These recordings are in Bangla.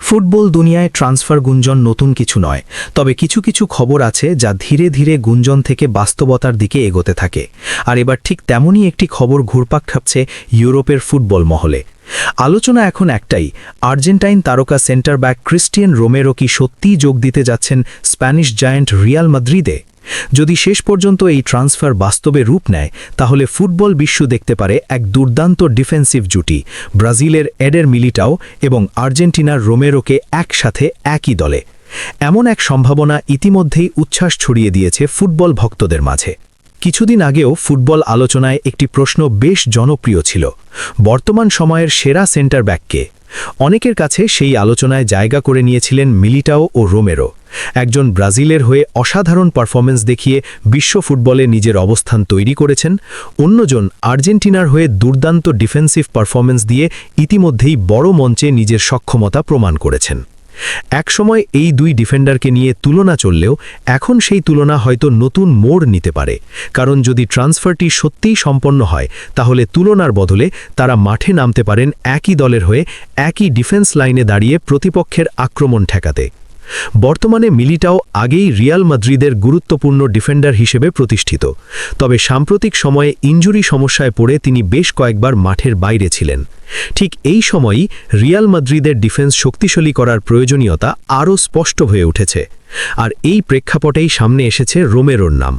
ফুটবল দুনিয়ায় ট্রান্সফার গুঞ্জন নতুন কিছু নয়, তবে কিছু কিছু খবর আছে যা ধীরে ধীরে গুঞ্জন থেকে বাস্তবতার দিকে এগোতে থাকে। আর এবার ঠিক তেমনই একটি খবর ঘুরপাক খাচ্ছে ইউরোপের ফুটবল মহলে। আলোচনা এখন একটাই, আর্জেন্টাইন তারকা সেন্টার ব্যাক ক্রিস্টিয়ান রোমেরো কি সত্যিই যোগ দিতে যাচ্ছেন স্প্যানিশ জায়ান্ট রিয়াল মাদ্রিদে? যদি শেষ পর্যন্ত এই ট্রান্সফার বাস্তবে রূপ নেয়, তাহলে ফুটবল বিশ্ব দেখতে পারে এক দুর্দান্ত ডিফেন্সিভ জুটি, ব্রাজিলের এডের মিলিটাও এবং আর্জেন্টিনার রোমেরোকে একসাথে একই দলে। এমন এক সম্ভাবনা ইতিমধ্যেই উচ্ছ্বাস ছড়িয়ে দিয়েছে ফুটবল ভক্তদের মাঝে। কিছুদিন আগেও ফুটবল আলোচনায় একটি প্রশ্ন বেশ জনপ্রিয় ছিল, বর্তমান সময়ের সেরা সেন্টার ব্যাককে? অনেকের কাছে সেই আলোচনায় জায়গা করে নিয়েছিলেন মিলিটাও ও রোমেরো। একজন ব্রাজিলের হয়ে অসাধারণ পারফরমেন্স দেখিয়ে বিশ্ব ফুটবলে নিজের অবস্থান তৈরি করেছেন, অন্যজন আর্জেন্টিনার হয়ে দুর্দান্ত ডিফেন্সিভ পারফরমেন্স দিয়ে ইতিমধ্যেই বড় মঞ্চে নিজের সক্ষমতা প্রমাণ করেছেন। একসময় এই দুই ডিফেন্ডারকে নিয়ে তুলনা চললেও এখন সেই তুলনা হয়তো নতুন মোড় নিতে পারে, কারণ যদি ট্রান্সফারটি সত্যিই সম্পন্ন হয়, তাহলে তুলনার বদলে তারা মাঠে নামতে পারেন একই দলের হয়ে একই ডিফেন্স লাইনে দাঁড়িয়ে প্রতিপক্ষের আক্রমণ ঠেকাতে। বর্তমানে মিলিটাও আগেই রিয়াল মাদ্রিদের গুরুত্বপূর্ণ ডিফেন্ডার হিসেবে প্রতিষ্ঠিত, তবে সাম্প্রতিক সময়ে ইনজুরি সমস্যায় পড়ে তিনি বেশ কয়েকবার মাঠের বাইরে ছিলেন। ঠিক এই সময়ই রিয়াল মাদ্রিদের ডিফেন্স শক্তিশালী করার প্রয়োজনীয়তা আরও স্পষ্ট হয়ে উঠেছে, আর এই প্রেক্ষাপটেই সামনে এসেছে রোমেরোর নাম।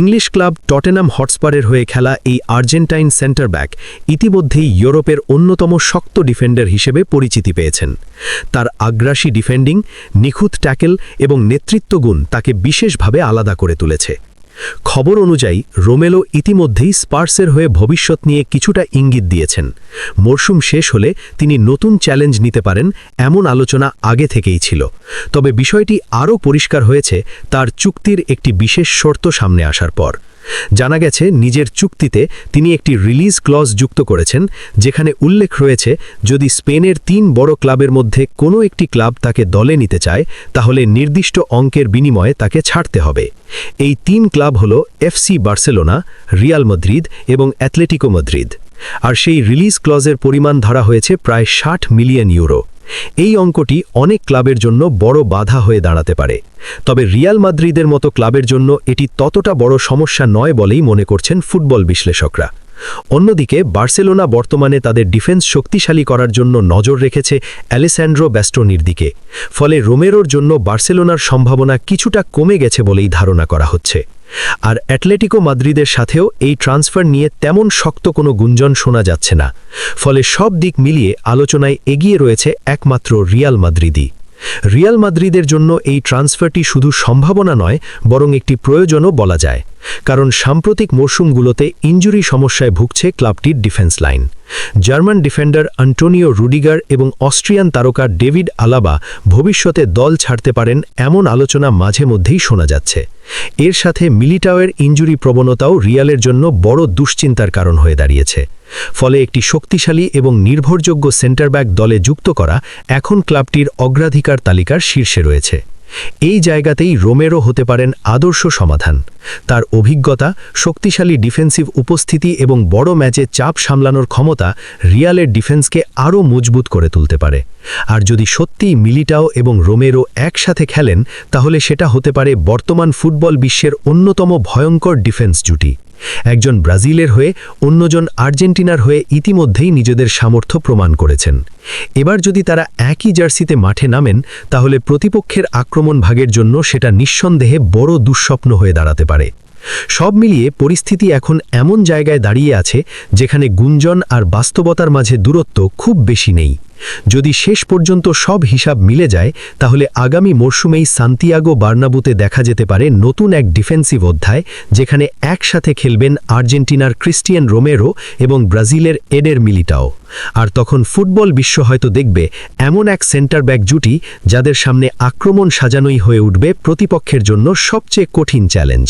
ইংলিশ ক্লাব টটেনাম হটস্পারের হয়ে খেলা এই আর্জেন্টাইন সেন্টার ব্যাক ইতিমধ্যেই ইউরোপের অন্যতম শক্ত ডিফেন্ডার হিসেবে পরিচিতি পেয়েছেন। তার আগ্রাসী ডিফেন্ডিং, নিখুঁত ট্যাকেল এবং নেতৃত্বগুণ তাকে বিশেষভাবে আলাদা করে তুলেছে। খবর অনুযায়ী রোমেলো ইতিমধ্যেই স্পার্সের হয়ে ভবিষ্যৎ নিয়ে কিছুটা ইঙ্গিত দিয়েছেন। মরশুম শেষ হলে তিনি নতুন চ্যালেঞ্জ নিতে পারেন, এমন আলোচনা আগে থেকেই ছিল। তবে বিষয়টি আরও পরিষ্কার হয়েছে তার চুক্তির একটি বিশেষ শর্ত সামনে আসার পর। জানা গেছে নিজের চুক্তিতে তিনি একটি রিলিজ ক্লজ যুক্ত করেছেন, যেখানে উল্লেখ রয়েছে যদি স্পেনের 3 বড় ক্লাবের মধ্যে কোনো একটি ক্লাব তাকে দলে নিতে চায়, তাহলে নির্দিষ্ট অঙ্কের বিনিময়ে তাকে ছাড়তে হবে। এই 3 ক্লাব হল এফসি বার্সেলোনা, রিয়াল মাদ্রিদ এবং অ্যাথলেটিকো মাদ্রিদ। আর সেই রিলিজ ক্লজের পরিমাণ ধরা হয়েছে প্রায় 60 মিলিয়ন ইউরো। এই অঙ্কটি অনেক ক্লাবের জন্য বড় বাধা হয়ে দাঁড়াতে পারে, তবে রিয়াল মাদ্রিদের মতো ক্লাবের জন্য এটি ততটা বড় সমস্যা নয় বলেই মনে করছেন ফুটবল বিশ্লেষকরা। অন্যদিকে বার্সেলোনা বর্তমানে তাদের ডিফেন্স শক্তিশালী করার জন্য নজর রেখেছে অ্যালেসান্ড্রো ব্যাস্টোনির দিকে, ফলে রোমেরোর জন্য বার্সেলোনার সম্ভাবনা কিছুটা কমে গেছে বলেই ধারণা করা হচ্ছে। আর অ্যাটলেটিকো মাদ্রিদের সাথেও এই ট্রান্সফার নিয়ে তেমন শক্ত কোনো গুঞ্জন শোনা যাচ্ছে না, ফলে সব দিক মিলিয়ে আলোচনায় এগিয়ে রয়েছে একমাত্র রিয়াল মাদ্রিদই। রিয়াল মাদ্রিদের জন্য এই ট্রান্সফারটি শুধু সম্ভাবনা নয়, বরং একটি প্রয়োজনও বলা যায়, কারণ সাম্প্রতিক মরশুমগুলোতে ইনজুরি সমস্যায় ভুগছে ক্লাবটির defence line. German defender Antonio Rudiger এবং অস্ট্রিয়ান তারকা ডেভিড আলাবা ভবিষ্যতে দল ছাড়তে পারেন এমন আলোচনা মাঝে মধ্যেই শোনা যাচ্ছে। এর সাথে মিলিটাওয়ের ইনজুরি প্রবণতাও রিয়ালের জন্য বড় দুশ্চিন্তার কারণ হয়ে দাঁড়িয়েছে। ফলে একটি শক্তিশালী এবং নির্ভরযোগ্য সেন্টার ব্যাক দলে যুক্ত করা এখন ক্লাবটির অগ্রাধিকার তালিকার শীর্ষে রয়েছে। এই জায়গাতেই রোমেরো হতে পারেন আদর্শ সমাধান। তার অভিজ্ঞতা, শক্তিশালী ডিফেন্সিভ উপস্থিতি এবং বড় ম্যাচে চাপ সামলানোর ক্ষমতা রিয়ালের ডিফেন্সকে আরও মজবুত করে তুলতে পারে। আর যদি সত্যিই মিলিটাও এবং রোমেরো একসাথে খেলেন, তাহলে সেটা হতে পারে বর্তমান ফুটবল বিশ্বের অন্যতম ভয়ঙ্কর ডিফেন্স জুটি। একজন ব্রাজিলের হয়ে অন্যজন আর্জেন্টিনার হয়ে ইতিমধ্যেই নিজেদের সামর্থ্য প্রমাণ করেছেন। এবার যদি তারা একই জার্সিতে মাঠে নামেন, তাহলে প্রতিপক্ষের আক্রমণ ভাগের জন্য সেটা নিঃসন্দেহে বড় দুঃস্বপ্ন হয়ে দাঁড়াতে পারে। সব মিলিয়ে পরিস্থিতি এখন এমন জায়গায় দাঁড়িয়ে আছে যেখানে গুঞ্জন আর বাস্তবতার মাঝে দূরত্ব খুব বেশি নেই। যদি শেষ পর্যন্ত সব হিসাব মিলে যায়, তাহলে আগামী মরশুমেই সান্তিয়াগো বার্নাবুতে দেখা যেতে পারে নতুন এক ডিফেন্সিভ অধ্যায়, যেখানে একসাথে খেলবেন আর্জেন্টিনার ক্রিস্টিয়ান রোমেরো এবং ব্রাজিলের এডের মিলিটাও। আর তখন ফুটবল বিশ্ব হয়তো দেখবে এমন এক সেন্টার ব্যাক জুটি যাদের সামনে আক্রমণ সাজানোই হয়ে উঠবে প্রতিপক্ষের জন্য সবচেয়ে কঠিন চ্যালেঞ্জ।